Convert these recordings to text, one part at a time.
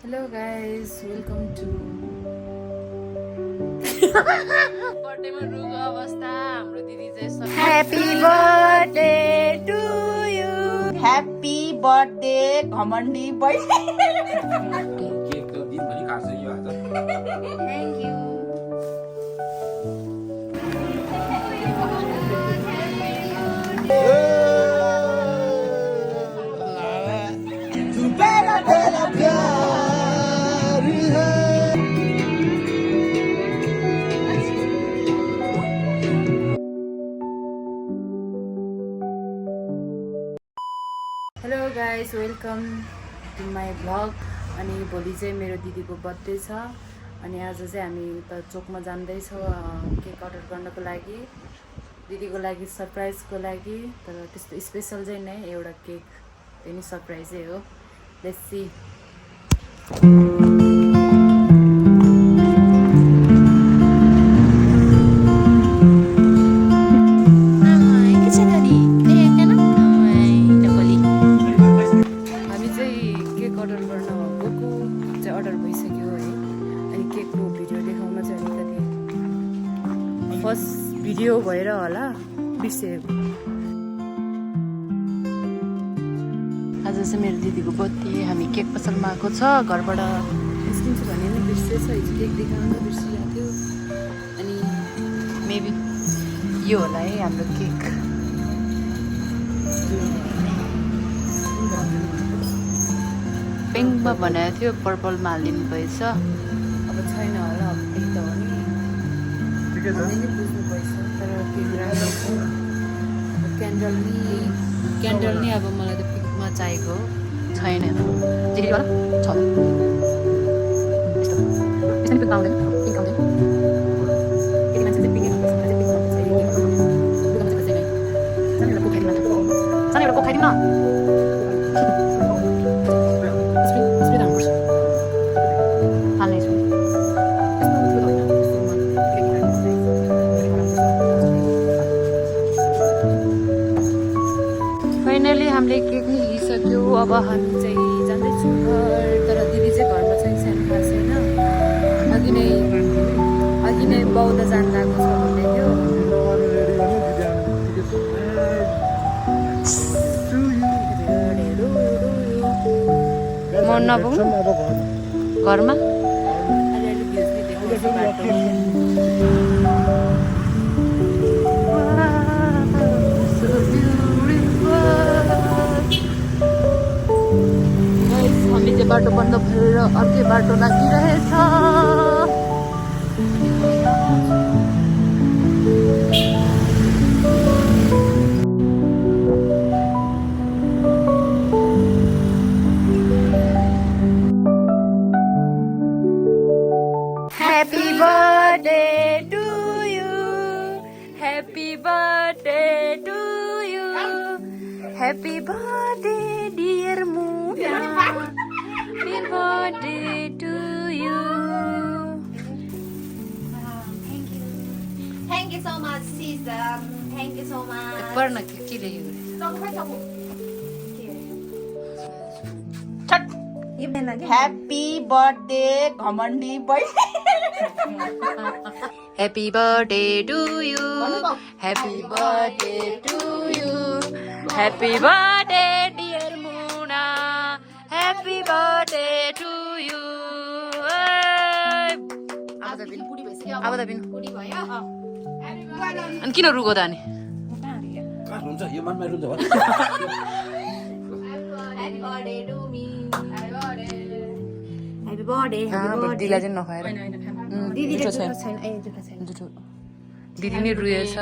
Hello guys, welcome to बर्थडेमा रुको अवस्था हाम्रो दिदी चाहिँ Happy birthday to you. Happy birthday, घमण्डी बहिनी. केक त दिनभरि काट्छ यो आज। Thank you. तेरा तेरा प्यार है. Hello guys, welcome to my vlog. अनि भोलि चाहिँ मेरो दिदीको बर्थडे छ अनि आज चाहिँ हामी त चोकमा जाँदैछौँ केक अर्डर गर्नको लागि दिदीको लागि सरप्राइजको लागि तर त्यस्तो स्पेसल चाहिँ नै एउटा केक त्यो नि सरप्राइजै हो लेट्स सी फर्स्ट भिडियो भएर होला बिर्सेको आज चाहिँ मेरो दिदीको बर्थडे हामी केक पसलमा आएको छ घरबाट निस्किन्छु भने नि बिर्सेछ हिजो केक देखाउन बिर्सिरहेको थियो अनि मेबी यो होला है हाम्रो केक पिङ्कमा बनाएको थियो पर्पलमा हालिदिनु भएछ अब छैन होला अब पिङ्क त हो नि हामीले बुझ्नु पर्छ तर केक राम्रो छ क्यान्डल नि अब मलाई त पिङ्कमा चाहिएको छैन होला छ यस्तो पिङ्क आउँदैन पिङ्क आउँदैन केटी मान्छे चाहिँ पिङ्क सानो एउटा कोक खाइदिउँ न फाइनली हामीले केक नि लिइसक्यो अब हामी चाहिँ जाँदैछौँ घर तर दिदी चाहिँ घरमा चाहिँ सानो खाएको छैन अघि नै बौद्ध जान लागेको छ भन्दै थियो म नपुग्नु घरमा अलिअलि भ्युज नि देखाउँछु बाटो हामी चाहिँ बाटो बन्द भएर अर्कै बाटो लागिरहेछ Happy birthday to you. Happy birthday to you. Happy birthday dear Muna. Happy birthday to you. Thank you so much, sister. Thank you so much. पढ्न के लेखेको Happy birthday, घमण्डी बहिनी. Happy birthday to you. Happy birthday to you. Happy birthday dear Muna. Happy birthday to you. अब त बिन अनि किन रुको त अनि काट हुन्छ यो मनमै रुन्छ हो। Happy birthday to me. Happy birthday. दिदीलाई चाहिँ नखुवाएर जुठो छैन जुठो दिदी नै रुएछ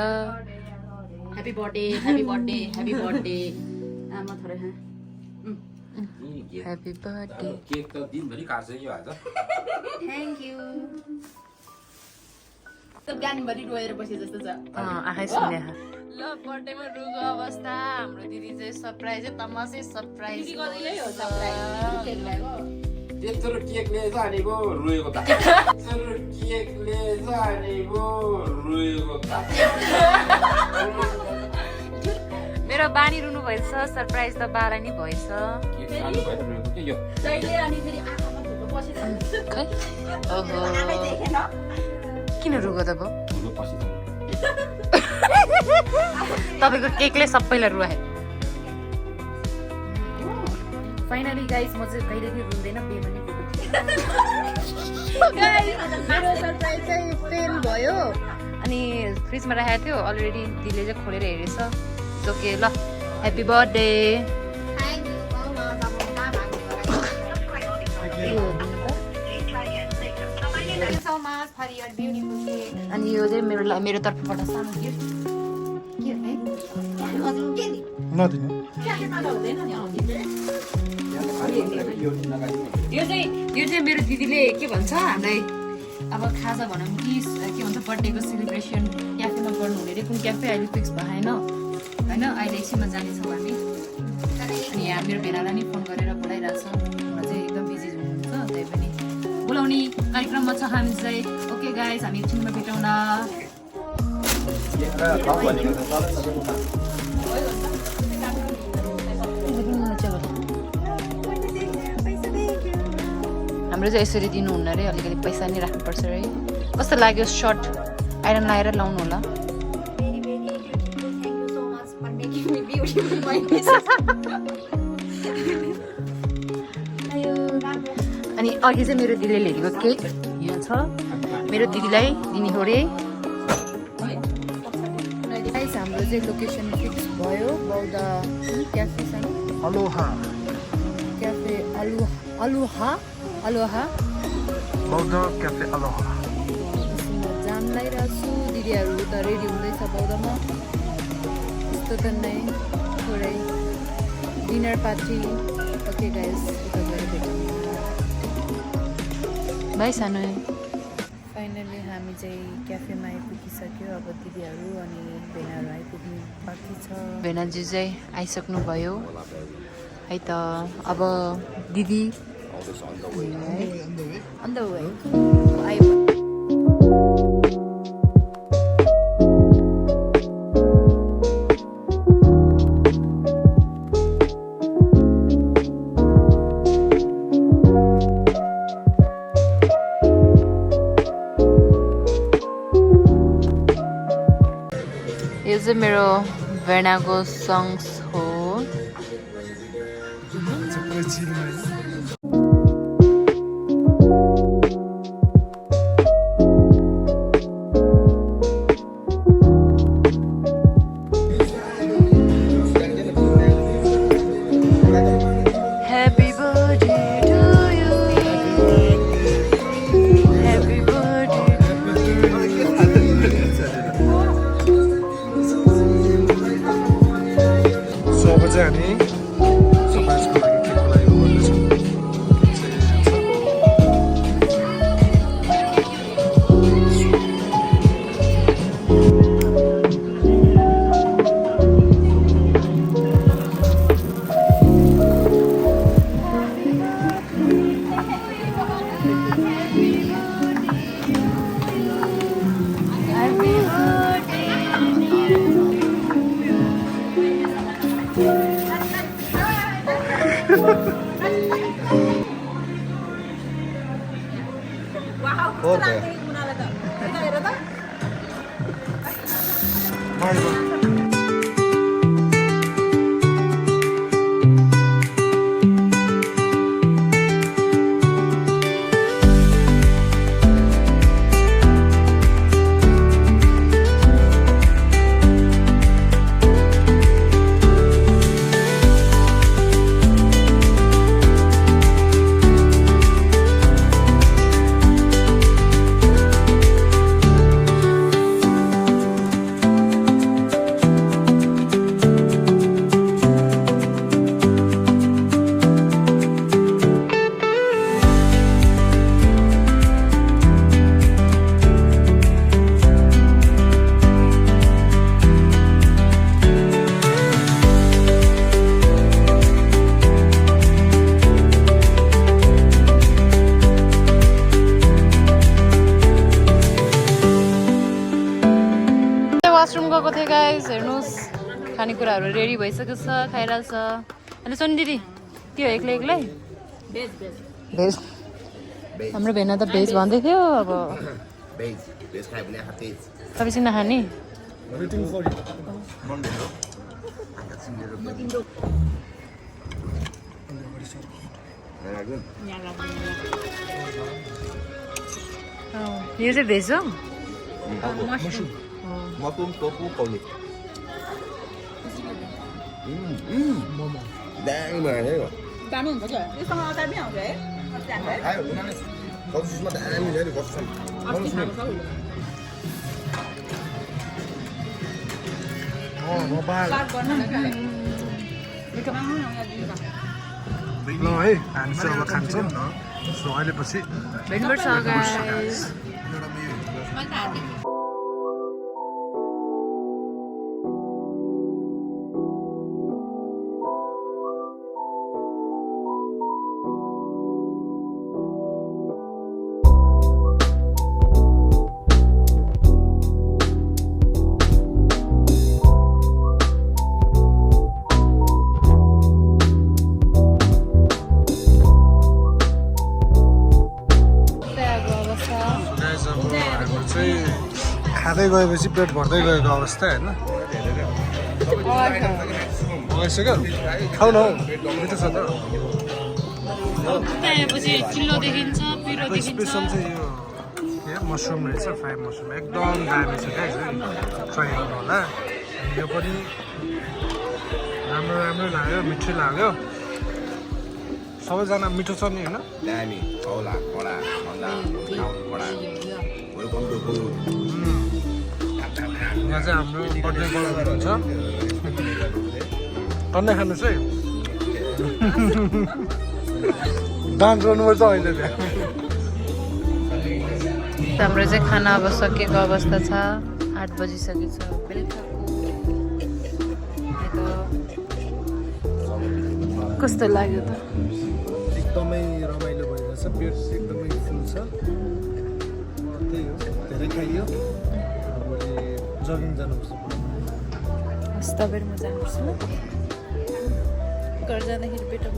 Happy birthday. Happy birthday. Happy birthday. आमा थोरै हाँ. ह्याप्पी बर्थडे केक त दिनभरि काट्छ यो आज। Thank you. तो गानभरि रोएर बसे जस्तो छ. आँखै सुन्ने ल बर्थडेमा रुको अवस्था हाम्रो दिदी चाहिँ सरप्राइजै तमासै सरप्राइज त्यत्रो केक लिएर जानेको रोएको त त्यत्रो केक लिएर जानेको रोएको त मेरो बानी रुनु भएछ सरप्राइज त बालाई नि भएछ केक खानु भएर रोएको के यो जहिले अनि फेरि आँखामा खै ओहो किन रुगो त भयो धुलो पसिन्छ तपाईँको केकले सबैलाई रुवायो फाइनली गाइस म चाहिँ कहिले पनि रुँदैन बेमा नै मेरो सरप्राइज चाहिँ फेल भयो अनि फ्रिजमा राखेको थियो अलरेडी दिदीले चाहिँ खोलेर हेरेछ ओके ल ह्याप्पी बर्थडे अनि यो चाहिँ मेरो तर्फबाट सानो गिफ्ट यो चाहिँ मेरो दिदीले के भन्छ हामीलाई अब खाजा भनौँ कि के भन्छ बर्थडेको सेलिब्रेसन क्याफेमा गर्नु हुने अरे कुन क्याफे अहिले फिक्स भएन होइन अहिले एकछिनमा जानेछौँ हामी अनि यहाँ मेरो भेनालाई नि फोन गरेर बोलाइरहेको छ उहाँ चाहिँ एकदम बिजी हुनुहुन्छ त्यही पनि बोलाउने कार्यक्रममा छ हामी चाहिँ ओके गाइस हामी एकछिनमा भेटौँला हाम्रो चाहिँ यसरी दिनुहुन्न अरे अलिकति पैसा नि राख्नुपर्छ है कस्तो लाग्यो सर्ट आइरन लगाएर लाउनु होला अनि अघि चाहिँ मेरो दिदीले ल्याएको केक यहाँ छ मेरो दिदीलाई दिने हो रे हाम्रो चाहिँ लोकेसन फिक्स भयो बौद्ध क्याफे क्याफे अलोहा बौद्ध क्याफे अलोहा जान लागिरहेको छु दिदीहरू त रेडी हुँदैछ बौद्धमा त्यस्तो त नै थोरै डिनर पार्टी ओके गाइस उता गएर भेटौँ भाइ सानो फाइनली हामी चाहिँ क्याफेमा आइपुगिसक्यो अब दिदीहरू अनि भेनाहरू आइपुग्नु बाँकी छ भेनाजी चाहिँ आइसक्नु भयो है त अब दिदी on the way. यो चाहिँ मेरो भेनाको सङ्ग्स हो हामी सरप्राइजको लागि केकको लागि गर्दैछौँ वाशरूम गएको थिएँ गाइस हेर्नुहोस् खानेकुराहरू रेडी भइसकेको छ खाइरहेको छ अनि सोनी दिदी त्यो एक्लै एक्लै भेज हाम्रो भेना त भेज भन्दै थियो अब Beige. Beige खायो भने आँखा तेज. तपाईँ चाहिँ नखाने यो चाहिँ भेज हो Mushroom tofu pauli. Đang mà thế rồi. Dami हुन्छ क्या यससँग अचार पनि आउँछ है Ai cũng nói có chút mà đã như thế thì có sao? Không sao. काट गर्न ल है हामी चाहिँ अब खान्छौँ सो अहिले पछि भेट्नुपर्छ guys खाँदै गएपछि पेट भर्दै गएको अवस्था होइन भइसक्यो खाउ न मिठो छ त आएपछि चिल्लो देखिन्छ पिरो देखिन्छ स्पेसल चाहिँ यो मसरुम रहेछ फ्राई मसरुम एकदम दामी छ क्या ट्राई गर्नु होला यो पनि राम्रो राम्रो लाग्यो मिठो लाग्यो सबैजना मिठो छ नि होइन Dami, hola, hola, hola, hola. Welcome to food. यहाँ चाहिँ हाम्रो बर्थडे गर्ल हुनुहुन्छ टन्नै खानुहोस् है डान्स गर्नुपर्छ अहिले त्यहाँ हाम्रो चाहिँ खाना अब सकिएको अवस्था छ 8 बजिसकेको छ बेलुकाको कस्तो लाग्यो त एकदमै रमाइलो भइरहेछ पेट एकदमै फुल छ त्यही हो धेरै खाइयो भोलि जगिङ जानुपर्छ हस् तपाईँहरू म जानुपर्छु ल घर जाँदाखेरि बेटर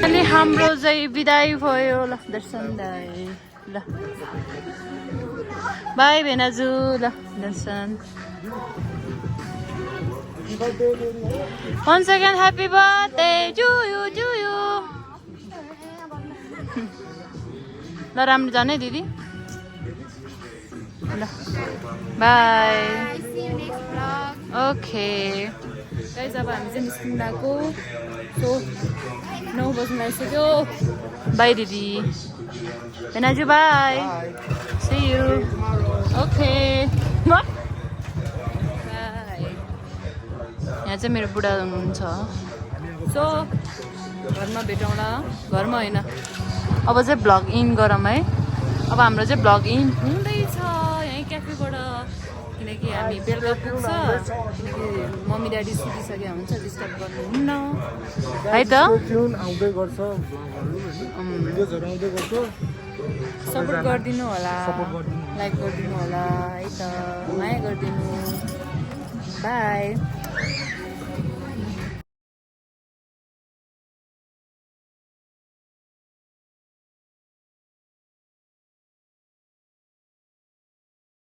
अहिले हाम्रो चाहिँ बिदाई भयो ल दर्शन दाई ल बाई भेनाजु ल दर्शन Once again, happy birthday to you, to you. ल राम्रो जाने दिदी ल बाई ओके गाइस अब हामी चाहिँ निस्किन लागेको सो 9 बज्न आइसक्यो बाई दिदी भेनाजु bye see you okay bye यहाँ चाहिँ मेरो बुढा हुनुहुन्छ सो घरमा भेटौँला घरमा होइन अब चाहिँ भ्लग इन गरौँ है अब हाम्रो चाहिँ भ्लग इन हुँदैछ यहीँ क्याफेबाट किनकि हामी बेलुका पुग्छ किनकि मम्मी ड्याडी सुतिसकेको हुन्छ डिस्टर्ब गर्नुहुन्न है त आउँदै गर्छ भिडियोजहरू आउँदै गर्छ सपोर्ट गरिदिनु होला लाइक गरिदिनु होला है त माया गरिदिनु बाई